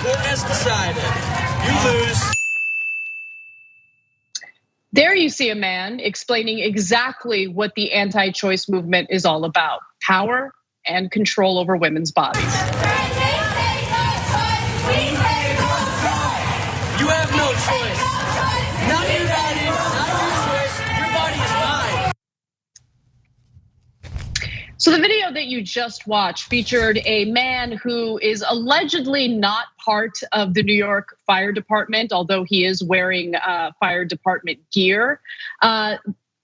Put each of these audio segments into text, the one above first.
court has decided. You lose. There you see a man explaining exactly what the anti-choice movement is all about: power and control over women's bodies. You have no choice. Not your body, not your choice. Your body is mine. So the video that you just watched featured a man who is allegedly not part of the New York Fire Department, although he is wearing fire department gear.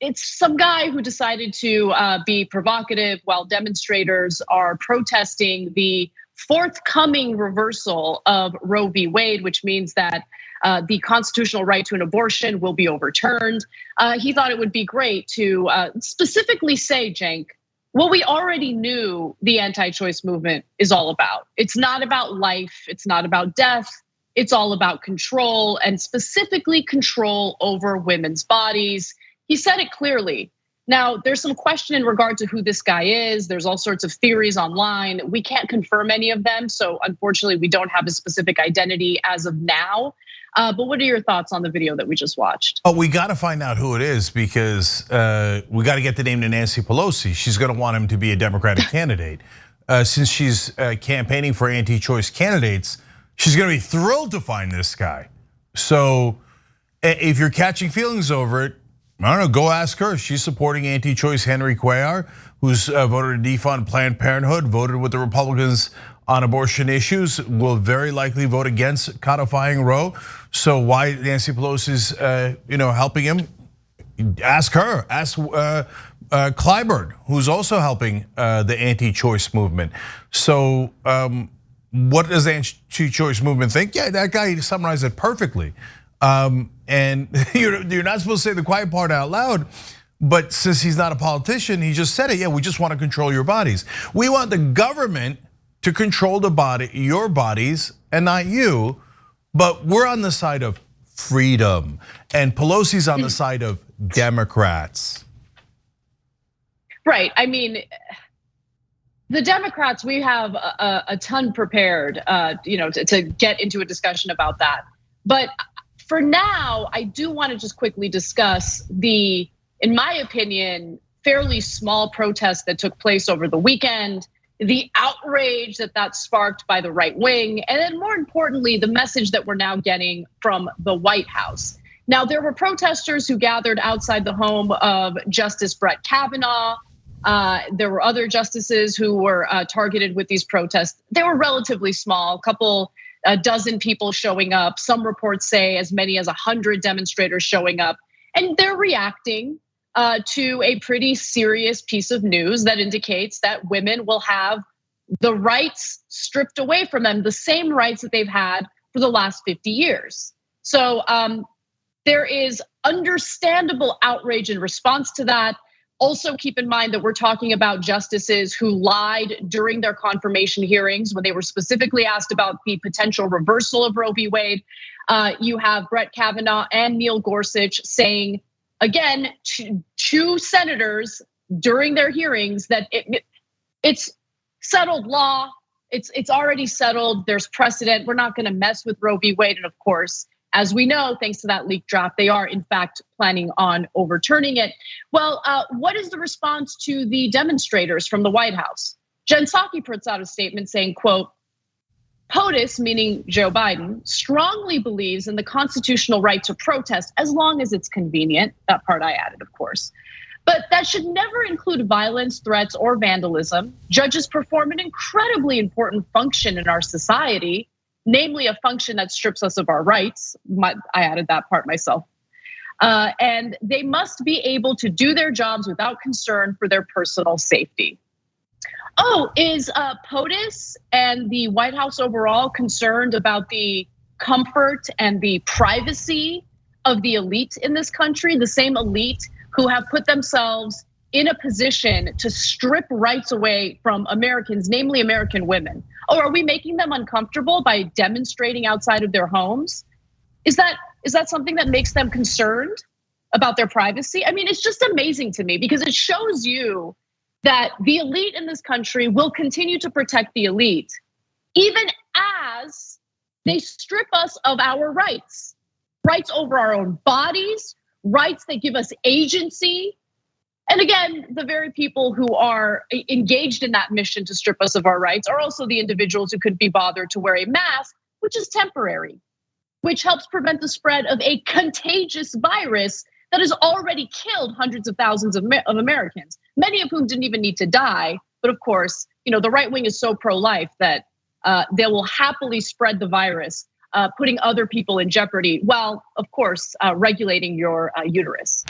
It's some guy who decided to be provocative while demonstrators are protesting the forthcoming reversal of Roe v. Wade, which means that the constitutional right to an abortion will be overturned. He thought it would be great to specifically say, Cenk, what we already knew the anti-choice movement is all about. It's not about life, it's not about death, it's all about control, and specifically control over women's bodies. He said it clearly. Now, there's some question in regard to who this guy is. There's all sorts of theories online. We can't confirm any of them, so unfortunately we don't have a specific identity as of now. But what are your thoughts on the video that we just watched? Oh, we got to find out who it is, because we got to get the name to Nancy Pelosi. She's going to want him to be a Democratic candidate. Since she's campaigning for anti-choice candidates, she's going to be thrilled to find this guy. So if you're catching feelings over it, I don't know, go ask her. She's supporting anti-choice Henry Cuellar, who's voted to defund Planned Parenthood, voted with the Republicans on abortion issues, will very likely vote against codifying Roe. So why Nancy Pelosi's helping him? Ask her, ask Clyburn, who's also helping the anti-choice movement. So what does the anti-choice movement think? Yeah, that guy summarized it perfectly. And you're not supposed to say the quiet part out loud, but since he's not a politician, he just said it. Yeah, we just want to control your bodies. We want the government to control your bodies and not you, but we're on the side of freedom, and Pelosi's on the side of Democrats. Right, I mean, the Democrats, we have a ton prepared, to get into a discussion about that. But for now, I do want to just quickly discuss the, in my opinion, fairly small protest that took place over the weekend, the outrage that sparked by the right wing, and then more importantly, the message that we're now getting from the White House. Now, there were protesters who gathered outside the home of Justice Brett Kavanaugh. There were other justices who were targeted with these protests. They were relatively small, a dozen people showing up. Some reports say as many as 100 demonstrators showing up, and they're reacting to a pretty serious piece of news that indicates that women will have the rights stripped away from them, the same rights that they've had for the last 50 years. So there is understandable outrage in response to that. Also keep in mind that we're talking about justices who lied during their confirmation hearings when they were specifically asked about the potential reversal of Roe v. Wade. You have Brett Kavanaugh and Neil Gorsuch saying, again, two senators during their hearings that it's settled law, it's already settled, there's precedent, we're not gonna mess with Roe v. Wade. And of course, as we know, thanks to that leaked draft, they are in fact planning on overturning it. Well, what is the response to the demonstrators from the White House? Jen Psaki puts out a statement saying, quote, POTUS, meaning Joe Biden, strongly believes in the constitutional right to protest as long as it's convenient. That part I added, of course. But that should never include violence, threats, or vandalism. Judges perform an incredibly important function in our society, namely a function that strips us of our rights. I added that part myself. And they must be able to do their jobs without concern for their personal safety. Oh, is POTUS and the White House overall concerned about the comfort and the privacy of the elite in this country? The same elite who have put themselves in a position to strip rights away from Americans, namely American women. Oh, are we making them uncomfortable by demonstrating outside of their homes? Is that something that makes them concerned about their privacy? I mean, it's just amazing to me because it shows you that the elite in this country will continue to protect the elite, even as They strip us of our rights over our own bodies, rights that give us agency. And again, the very people who are engaged in that mission to strip us of our rights are also the individuals who couldn't be bothered to wear a mask, which is temporary, which helps prevent the spread of a contagious virus that has already killed hundreds of thousands of Americans, many of whom didn't even need to die. But of course, the right wing is so pro-life that they will happily spread the virus, putting other people in jeopardy, while of course regulating your uterus.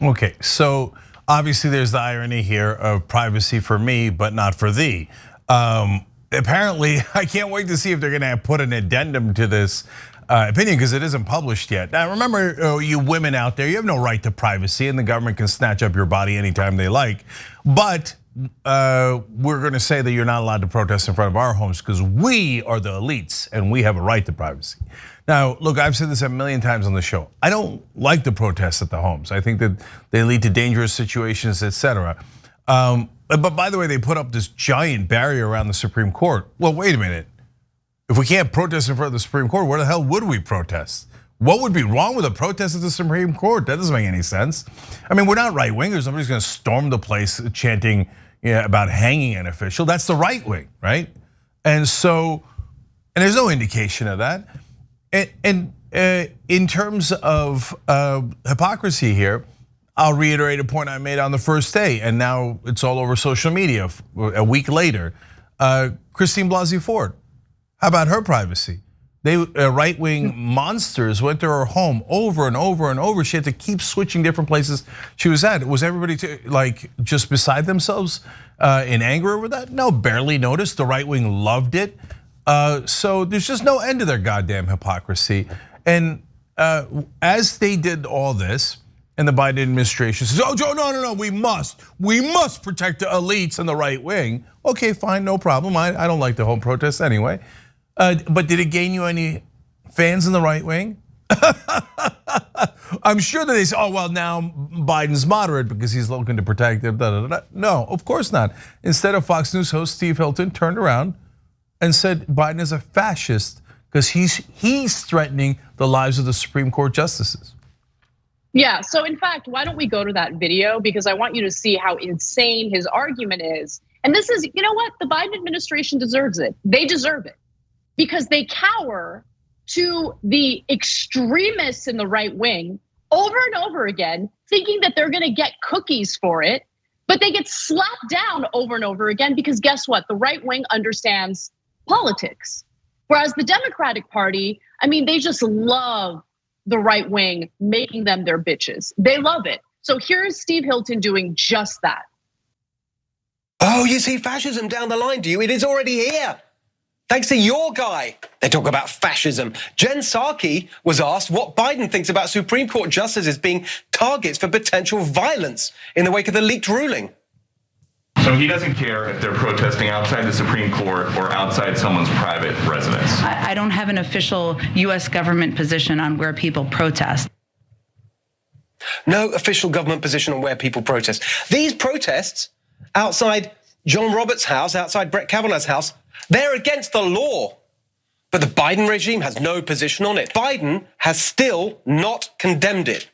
Okay, so obviously there's the irony here of privacy for me, but not for thee. Apparently, I can't wait to see if they're gonna put an addendum to this opinion, because it isn't published yet. Now remember, you women out there, you have no right to privacy, and the government can snatch up your body anytime they like. But we're gonna say that you're not allowed to protest in front of our homes because we are the elites and we have a right to privacy. Now, look, I've said this a million times on the show. I don't like the protests at the homes. I think that they lead to dangerous situations, etc. But by the way, they put up this giant barrier around the Supreme Court. Well, wait a minute. If we can't protest in front of the Supreme Court, where the hell would we protest? What would be wrong with a protest at the Supreme Court? That doesn't make any sense. I mean, we're not right wingers. Nobody's gonna storm the place chanting about hanging an official. That's the right wing, right? And there's no indication of that. And in terms of hypocrisy here, I'll reiterate a point I made on the first day, and now it's all over social media a week later. Christine Blasey Ford, how about her privacy? Right-wing monsters went to her home over and over and over. She had to keep switching different places she was at. Was everybody just beside themselves in anger over that? No, barely noticed. The right wing loved it. So there's just no end to their goddamn hypocrisy. And as they did all this, and the Biden administration says, "Oh, no, we must protect the elites and the right wing." Okay, fine, no problem. I don't like the home protests anyway. But did it gain you any fans in the right wing? I'm sure that they say, "Oh, well, now Biden's moderate because he's looking to protect them." No, of course not. Instead of Fox News host Steve Hilton turned around and said Biden is a fascist because he's threatening the lives of the Supreme Court justices. Yeah, so in fact, why don't we go to that video, because I want you to see how insane his argument is. And this is, you know what, the Biden administration deserves it. They deserve it because they cower to the extremists in the right wing over and over again, thinking that they're gonna get cookies for it, but they get slapped down over and over again because guess what? The right wing understands politics. Whereas the Democratic Party, I mean, they just love the right wing making them their bitches. They love it. So here's Steve Hilton doing just that. Oh, you see fascism down the line, do you? It is already here. Thanks to your guy. They talk about fascism. Jen Psaki was asked what Biden thinks about Supreme Court justices being targets for potential violence in the wake of the leaked ruling. So he doesn't care if they're protesting outside the Supreme Court or outside someone's private residence. I don't have an official US government position on where people protest. No official government position on where people protest. These protests outside John Roberts' house, outside Brett Kavanaugh's house, they're against the law. But the Biden regime has no position on it. Biden has still not condemned it.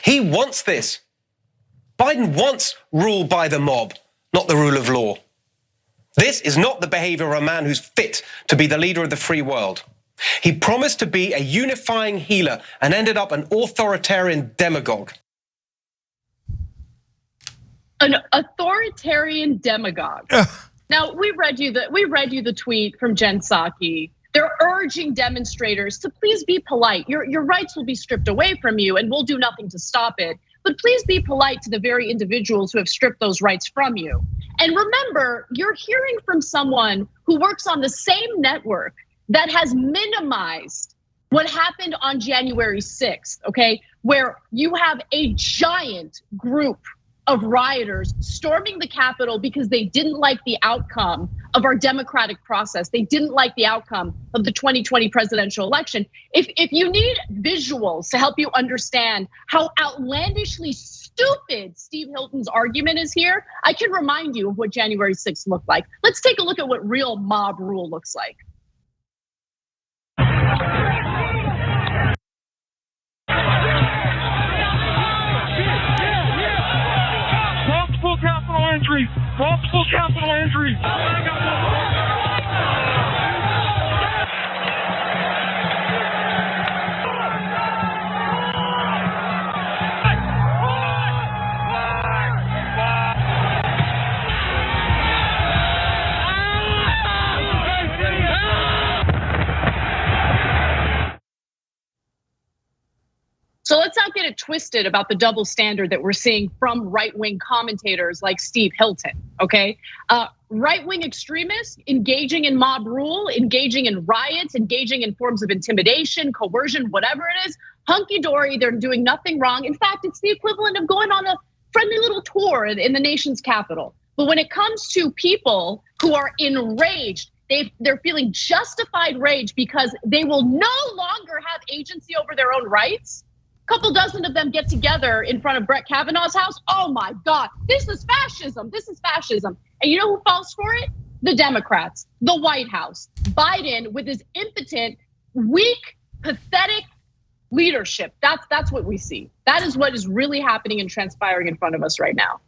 He wants this. Biden wants rule by the mob, not the rule of law. This is not the behavior of a man who's fit to be the leader of the free world. He promised to be a unifying healer and ended up an authoritarian demagogue. An authoritarian demagogue. Now, we read you the tweet from Jen Psaki. They're urging demonstrators to please be polite. Your rights will be stripped away from you and we'll do nothing to stop it. But please be polite to the very individuals who have stripped those rights from you. And remember, you're hearing from someone who works on the same network that has minimized what happened on January 6th, okay? Where you have a giant group of rioters storming the Capitol because they didn't like the outcome of our democratic process. They didn't like the outcome of the 2020 presidential election. If you need visuals to help you understand how outlandishly stupid Steve Hilton's argument is here, I can remind you of what January 6th looked like. Let's take a look at what real mob rule looks like. So let's not get it twisted about the double standard that we're seeing from right-wing commentators like Steve Hilton, okay? Right-wing extremists engaging in mob rule, engaging in riots, engaging in forms of intimidation, coercion, whatever it is, hunky-dory, they're doing nothing wrong. In fact, it's the equivalent of going on a friendly little tour in the nation's capital. But when it comes to people who are enraged, they're feeling justified rage because they will no longer have agency over their own rights. A couple dozen of them get together in front of Brett Kavanaugh's house. Oh my God, this is fascism, this is fascism. And you know who falls for it? The Democrats, the White House, Biden with his impotent, weak, pathetic leadership. That's what we see. That is what is really happening and transpiring in front of us right now.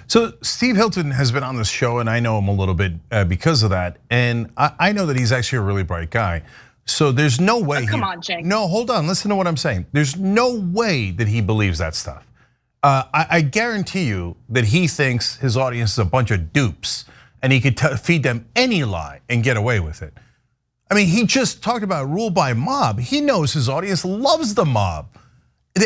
So Steve Hilton has been on this show, and I know him a little bit because of that. And I know that he's actually a really bright guy. So there's no way. Come on, Cenk. No, hold on. Listen to what I'm saying. There's no way that he believes that stuff. I guarantee you that he thinks his audience is a bunch of dupes, and he could feed them any lie and get away with it. I mean, he just talked about rule by mob. He knows his audience loves the mob,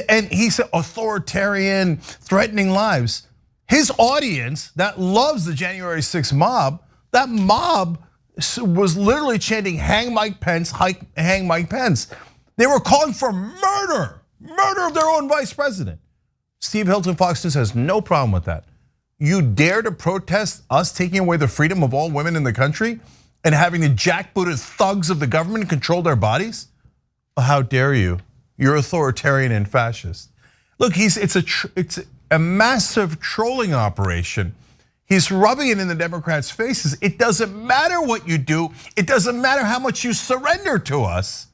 and he said authoritarian, threatening lives. His audience that loves the January 6th mob, that mob was literally chanting, "Hang Mike Pence, hang Mike Pence." They were calling for murder of their own vice president. Steve Hilton, Fox News, has no problem with that. You dare to protest us taking away the freedom of all women in the country and having the jackbooted thugs of the government control their bodies? How dare you? You're authoritarian and fascist. Look, it's a massive trolling operation. He's rubbing it in the Democrats' faces. It doesn't matter what you do. It doesn't matter how much you surrender to us.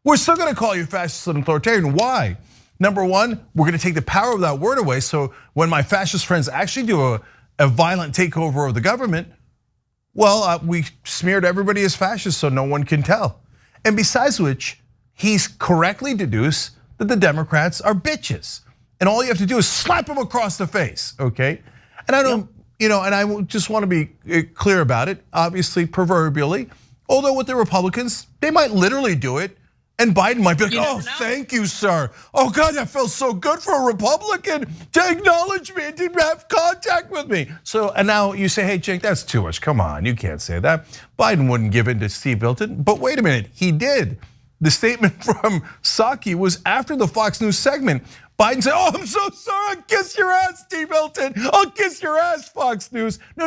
We're still gonna call you fascist and authoritarian. Why? Number one, we're gonna take the power of that word away. So when my fascist friends actually do a violent takeover of the government, well, we smeared everybody as fascist so no one can tell. And besides which, he's correctly deduced that the Democrats are bitches. And all you have to do is slap them across the face, okay? And I don't, and I just want to be clear about it, obviously, proverbially. Although with the Republicans, they might literally do it. And Biden might be like, oh, thank you, sir. Oh God, that felt so good for a Republican to acknowledge me and to have contact with me. So, and now you say, hey, Cenk, that's too much. Come on, you can't say that. Biden wouldn't give in to Steve Hilton, but wait a minute, he did. The statement from Psaki was after the Fox News segment. Biden said, oh, I'm so sorry, I'll kiss your ass, Steve Hilton. I'll kiss your ass, Fox News. No,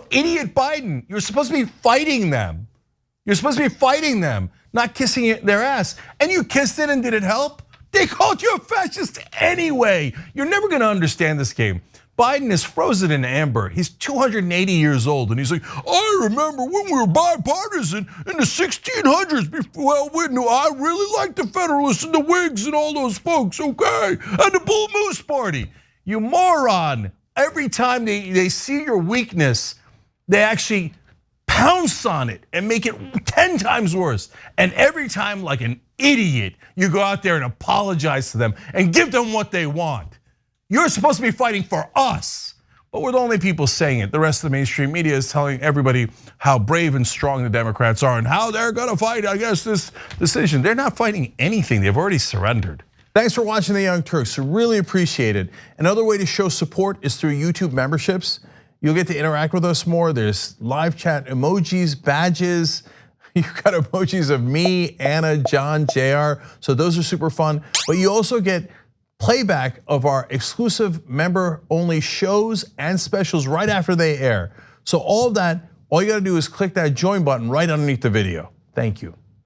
idiot Biden. You're supposed to be fighting them. You're supposed to be fighting them, not kissing their ass. And you kissed it and did it help? They called you a fascist anyway. You're never gonna understand this game. Biden is frozen in amber. He's 280 years old, and he's like, I remember when we were bipartisan in the 1600s. Well, I really liked the Federalists and the Whigs and all those folks, okay? And the Bull Moose Party. You moron. Every time they see your weakness, they actually pounce on it and make it 10 times worse. And every time, like an idiot, you go out there and apologize to them and give them what they want. You're supposed to be fighting for us, but we're the only people saying it. The rest of the mainstream media is telling everybody how brave and strong the Democrats are and how they're gonna fight, I guess, this decision. They're not fighting anything, they've already surrendered. Thanks for watching The Young Turks, really appreciate it. Another way to show support is through YouTube memberships. You'll get to interact with us more. There's live chat emojis, badges. You've got emojis of me, Anna, John, JR, so those are super fun. But you also get playback of our exclusive member-only shows and specials right after they air. So all of that, all you gotta do is click that join button right underneath the video. Thank you.